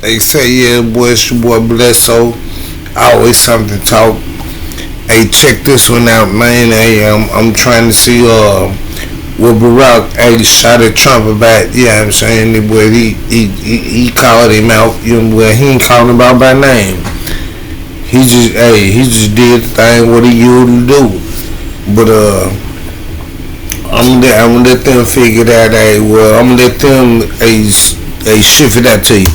They say, yeah, boy, it's your boy Blesso. Always something to talk. Hey, check this one out, man. Hey, I'm trying to see what Barack hey shot at Trump about. Yeah, I'm saying that boy he called him out. You know, well, he ain't calling him out by name. He just did the thing what he usually do. But I'm gonna let them figure that out. Well, I'm gonna let them shift it out to you.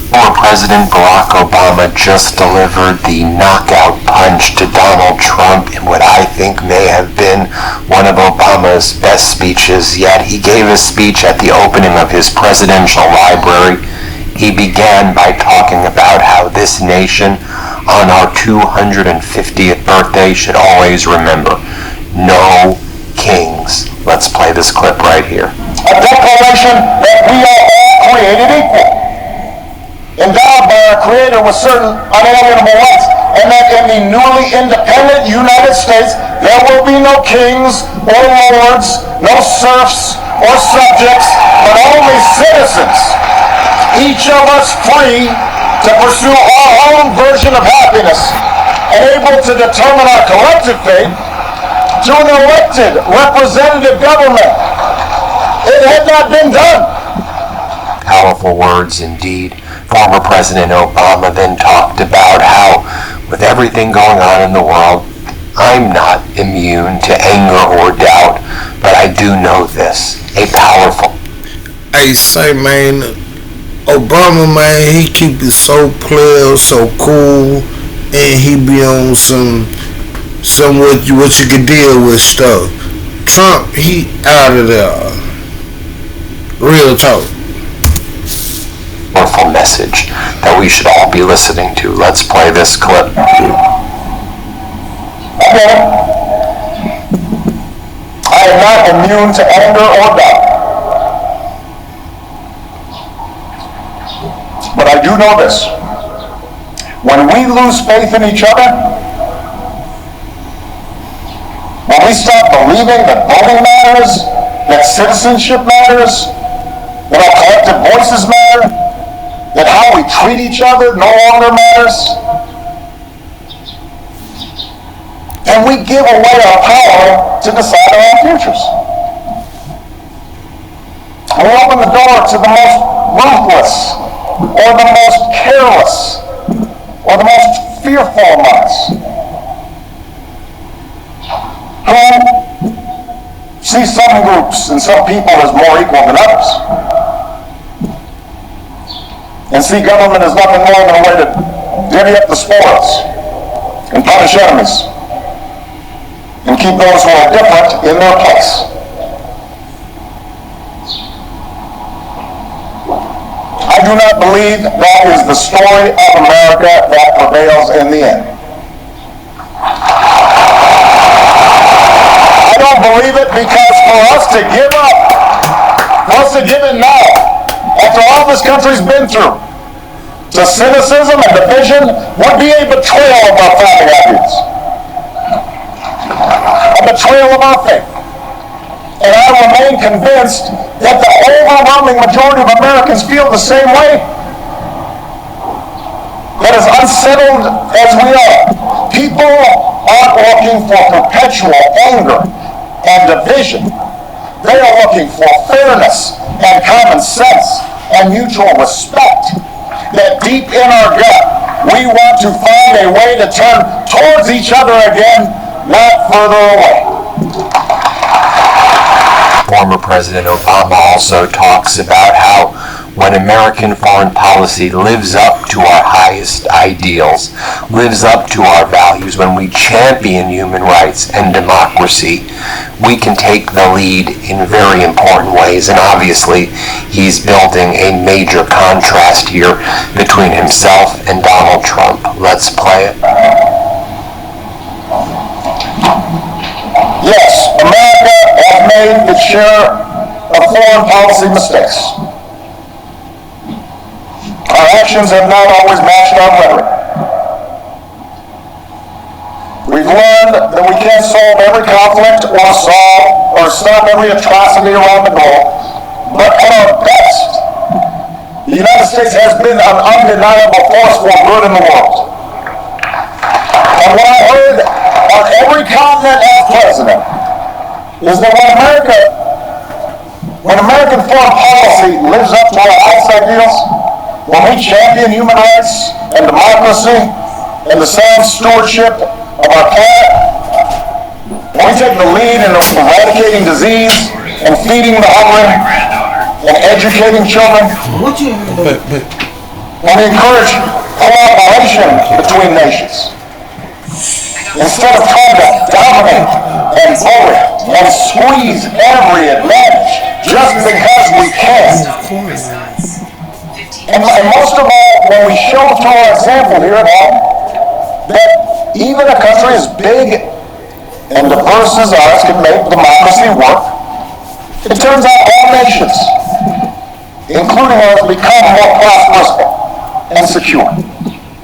Former President Barack Obama just delivered the knockout punch to Donald Trump in what I think may have been one of Obama's best speeches yet. He gave a speech at the opening of his presidential library. He began by talking about how this nation, on our 250th birthday, should always remember, no kings. Let's play this clip right here. A declaration that we are all created equal, endowed by our Creator with certain unalienable rights, and that in the newly independent United States there will be no kings or lords, no serfs or subjects, but only citizens, each of us free to pursue our own version of happiness and able to determine our collective fate through an elected representative government. It had not been done. Powerful words indeed. Former President Obama then talked about how, with everything going on in the world, I'm not immune to anger or doubt, but I do know this, a powerful. Hey, say man, Obama man, he keep it so player, so cool, and he be on some what you can deal with stuff. Trump, he out of there. Real talk. Powerful message that we should all be listening to. Let's play this clip. Okay. I am not immune to anger or doubt. But I do know this. When we lose faith in each other, when we stop believing that voting matters, that citizenship matters, that our collective voices matter, that how we treat each other no longer matters, and we give away our power to decide our own futures. We open the door to the most ruthless, or the most careless, or the most fearful among us, who see some groups and some people as more equal than others, and see government as nothing more than a way to divvy up the spoils and punish enemies and keep those who are different in their place. I do not believe that is the story of America that prevails in the end. I don't believe it because for us to give up, for us to give it now, after all this country's been through, to cynicism and division would be a betrayal of our founding ideals. A betrayal of our faith. And I remain convinced that the overwhelming majority of Americans feel the same way. That as unsettled as we are, people aren't looking for perpetual anger and division. They are looking for fairness and common sense and mutual respect. That deep in our gut, we want to find a way to turn towards each other again, not further away. Former President Obama also talks about how when American foreign policy lives up to our highest ideals, lives up to our values, when we champion human rights and democracy, we can take the lead in very important ways. And obviously, he's building a major contrast here between himself and Donald Trump. Let's play it. Yes, America has made its share of foreign policy mistakes. Our actions have not always matched our rhetoric. We've learned that we can't solve every conflict or stop every atrocity around the globe, but at our best, the United States has been an undeniable force for good in the world. And what I heard on every continent as president is that when American foreign policy lives up to our highest ideals, when we champion human rights and democracy and the sound stewardship of our planet, when we take the lead in eradicating disease and feeding the hungry and educating children, when we encourage cooperation between nations, instead of trying to dominate and bully and squeeze every advantage just because we can. And most of all, when we show through our example here at home that even a country as big and diverse as ours can make democracy work, it turns out all nations, including ours, become more prosperous and secure.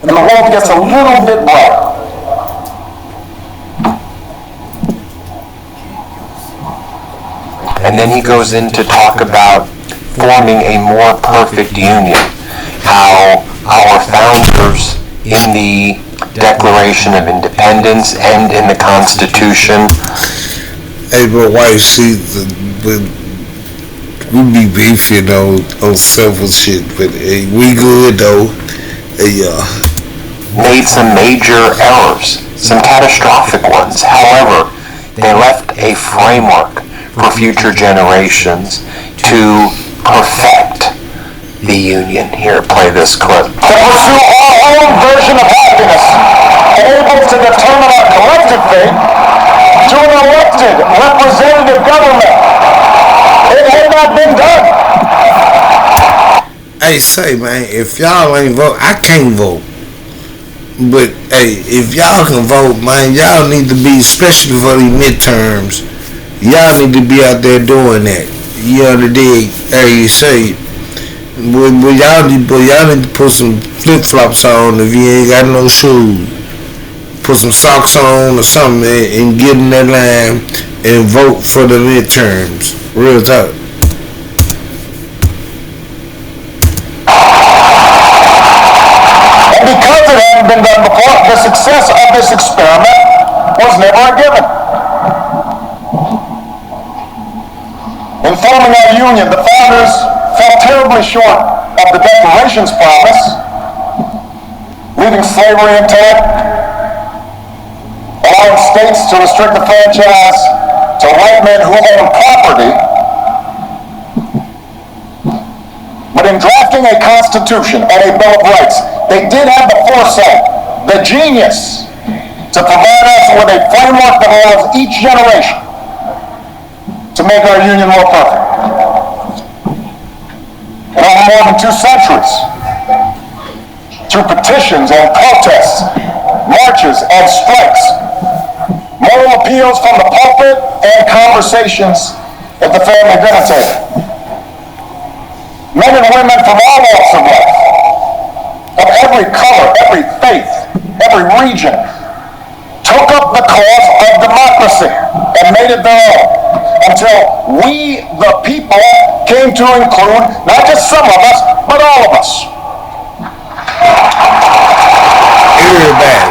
And the world gets a little bit brighter. And then he goes in to talk about forming a more perfect union, how our founders in the Declaration of Independence and in the Constitution. Hey, but why see we be beefing on several shit, but hey, we good though. Hey, made some major errors, some catastrophic ones. However, they left a framework for future generations to perfect the union. Here, play this clip. To pursue our own version of happiness, able to determine our collective fate to an elected representative government. It had not been done. hey, say man, if y'all ain't vote, I can't vote. But hey, if y'all can vote, man, y'all need to be, especially for these midterms. Y'all need to be out there doing that. You know the dig? Hey, you say, but y'all need to put some flip flops on if you ain't got no shoes. Put some socks on or something and get in that line and vote for the midterms. Real talk. And because it hadn't been done before, the success of this experiment was never a given. In forming our union, the founders fell terribly short of the Declaration's promise, leaving slavery intact, allowing states to restrict the franchise to white men who own property. But in drafting a Constitution and a Bill of Rights, they did have the foresight, the genius, to provide us with a framework that allows each generation to make our union more perfect. And over more than 2 centuries, through petitions and protests, marches and strikes, moral appeals from the pulpit, and conversations at the family dinner table, men and women from all walks of life, of every color, every faith, every region, took up the cause of democracy and made it their own, until we, the people, came to include not just some of us, but all of us. Everybody.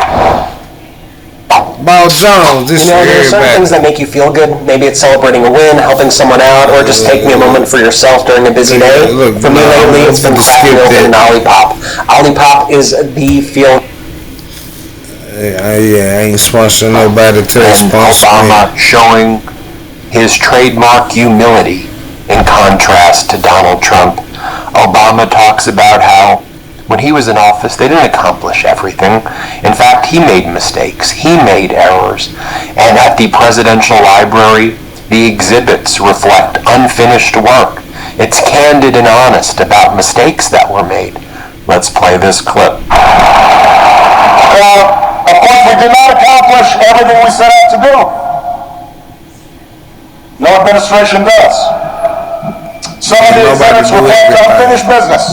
Bob Jones, this You know, is there are certain everybody. things that make you feel good. Maybe it's celebrating a win, helping someone out, or just taking a moment for yourself during a busy day. Look, For me no, lately, it's been cracking skip open an that. Olipop. Olipop is the feel. I ain't sponsoring nobody till they And sponsor me. Obama showing his trademark humility in contrast to Donald Trump. Obama talks about how when he was in office, they didn't accomplish everything. In fact, he made mistakes. He made errors. And at the presidential library, the exhibits reflect unfinished work. It's candid and honest about mistakes that were made. Let's play this clip. Well, of course, we did not accomplish everything we set out to do. No administration does. Some of the Nobody exhibits do reflect everything. unfinished business.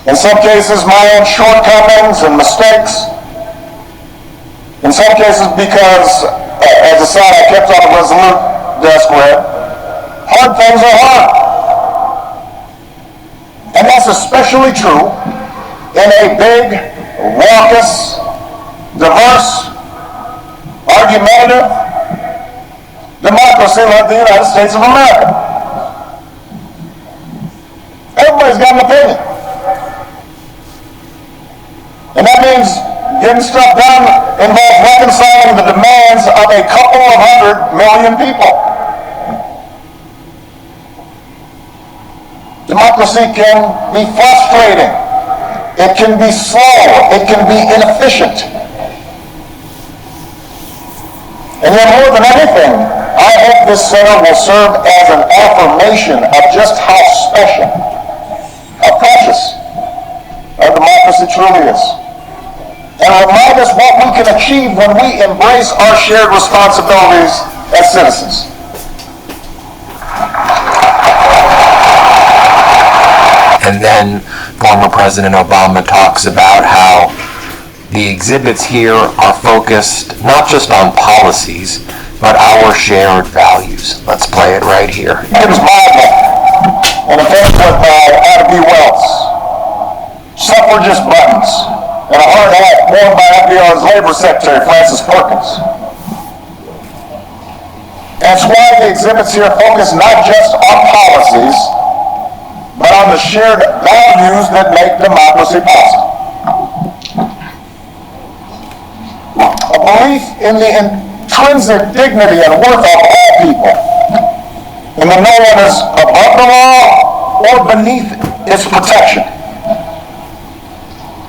In some cases, my own shortcomings and mistakes. In some cases, because, as a sign I kept on the Resolute desk read, hard things are hard. And that's especially true in a big, raucous, diverse, argumentative democracy like the United States of America. Everybody's got an opinion. And that means getting stuff done involves reconciling the demands of a couple of 100 million people. Democracy can be frustrating. It can be slow. It can be inefficient. And yet more than anything, I hope this center will serve as an affirmation of just how special, how precious our democracy truly is. And remind us what we can achieve when we embrace our shared responsibilities as citizens. And then former President Obama talks about how the exhibits here are focused not just on policies, but our shared values. Let's play it right here. Lincoln's Bible, and a pamphlet by Ada B. Wells, suffragist buttons, and a hard hat worn by FDR's Labor Secretary, Francis Perkins. That's why the exhibits here focus not just on policies, but on the shared values that make democracy possible. A belief in the intrinsic dignity and worth of all people, and that no one is above the law or beneath its protection.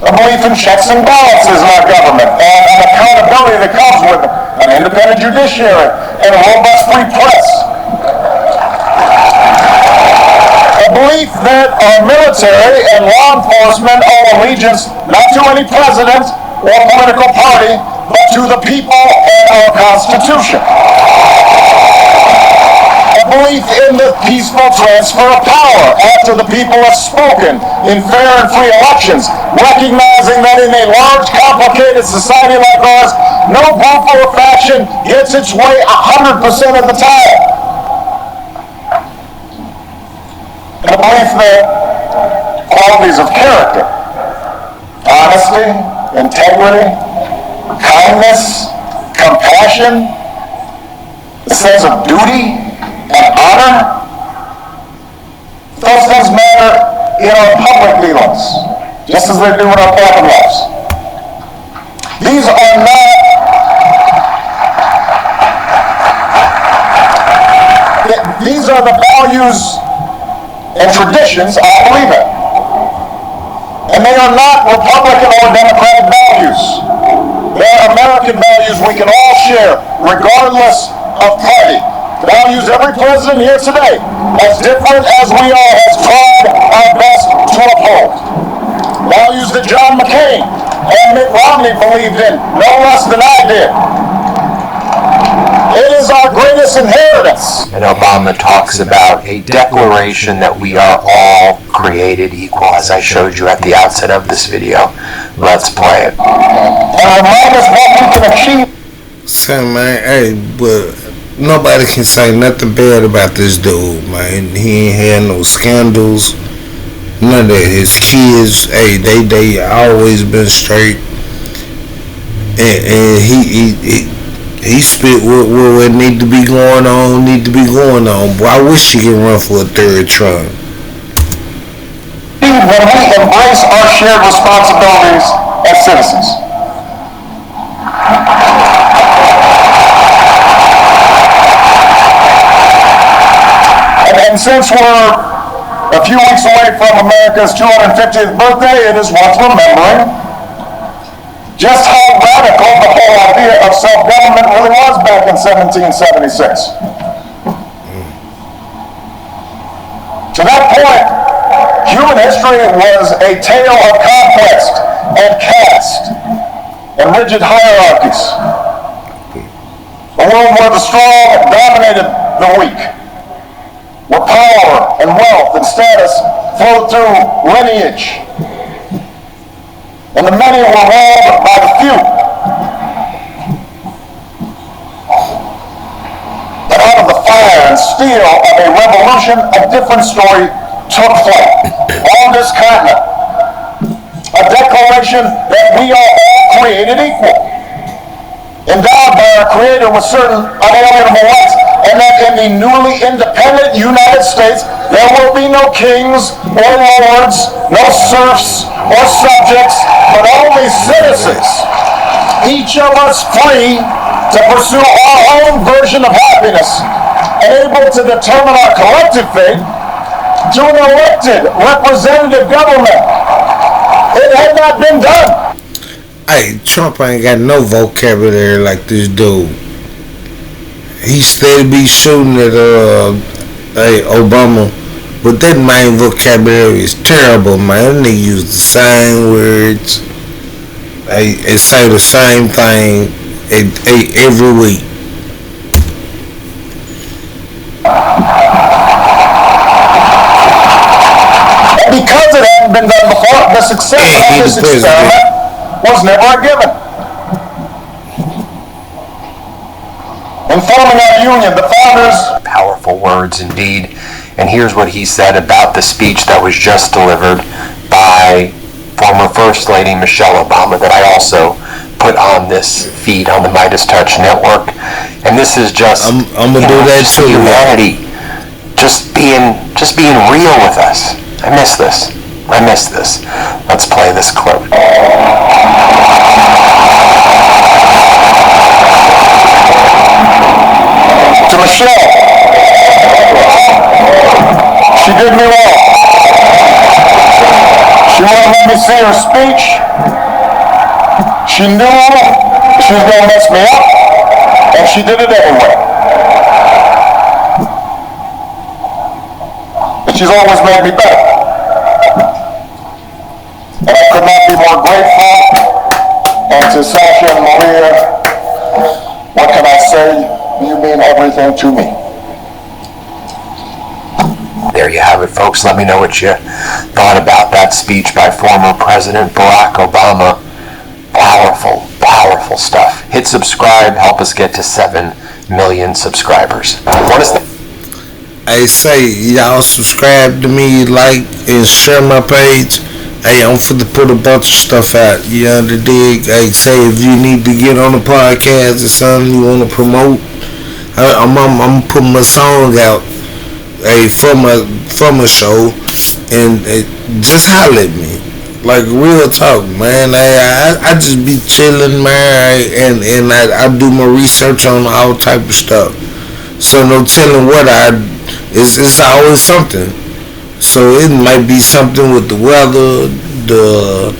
A belief in checks and balances in our government, and an accountability that comes with an independent judiciary and a robust free press. A belief that our military and law enforcement owe allegiance not to any president or political party, but to the people and our Constitution. A belief in the peaceful transfer of power after the people have spoken in fair and free elections, recognizing that in a large, complicated society like ours, no group or faction gets its way 100% of the time. And a belief that qualities of character, honesty, integrity, kindness, compassion, a sense of duty and honor, those things matter in our public dealings, just as they do in our private lives. These are not these are the values and traditions I believe in. And they are not Republican or Democratic values. They are American values we can all share, regardless of party. Values every president here today, as different as we are, has tried our best to uphold. Values that John McCain and Mitt Romney believed in no less than I did. It is our greatest inheritance. And Obama talks about a declaration that we are all created equal, as I showed you at the outset of this video. Let's play it. And remind us what we can achieve. Say, man, hey, but nobody can say nothing bad about this dude, man. He ain't had no scandals. None of that. His kids, hey, they always been straight. And he spit what need to be going on, Boy, I wish he could run for a third term. When we embrace our shared responsibilities as citizens. And since we're a few weeks away from America's 250th birthday, it is worth remembering just how radical the whole idea of self-government really was back in 1776. To that point, human history was a tale of conquest and caste and rigid hierarchies. A world where the strong dominated the weak, where power and wealth and status flowed through lineage, and the many were ruled by the few. But out of the fire and steel of a revolution, a different story took flight. All this recognition that we are all created equal, endowed by our Creator with certain unalienable rights, and that in the newly independent United States, there will be no kings or lords, no serfs or subjects, but only citizens, each of us free to pursue our own version of happiness, and able to determine our collective fate through an elected representative government. It had not been done. Hey, Trump ain't got no vocabulary like this dude. He still be shooting at Obama, but that main vocabulary is terrible, man. They use the same words. They say the same thing every week. And because it hadn't been done before, the success of this experiment was never given. In forming our union, the founders... Powerful words indeed. And here's what he said about the speech that was just delivered by former First Lady Michelle Obama that I also put on this feed on the Midas Touch Network. And this is just... I'm gonna do that just too. humanity. Just being real with us. I miss this. Let's play this clip. To Michelle, she did me wrong. She wouldn't let me see her speech. She knew she was going to mess me up, and she did it anyway. But she's always made me better. And I could not be more grateful. And to Sasha and Maria, what can I say? You mean everything to me. There you have it, folks. Let me know what you thought about that speech by former President Barack Obama. Powerful stuff. Hit subscribe. Help us get to 7 million subscribers. What is that? Hey, say y'all subscribe to me, like, and share my page. Hey, I'm finna put a bunch of stuff out. You dig? Hey, say if you need to get on the podcast or something you want to promote, I'm putting my song out. Hey, from a show, and just holler at me. Like real talk, man. I just be chilling, man, and I do my research on all type of stuff. So no telling what it's always something. So it might be something with the weather, the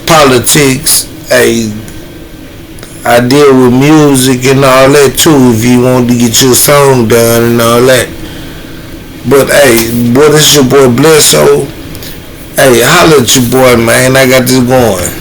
politics. I deal with music and all that too. If you want to get your song done and all that. But hey, boy, this your boy Bledsoe. Hey, holla at your boy, man. I got this going.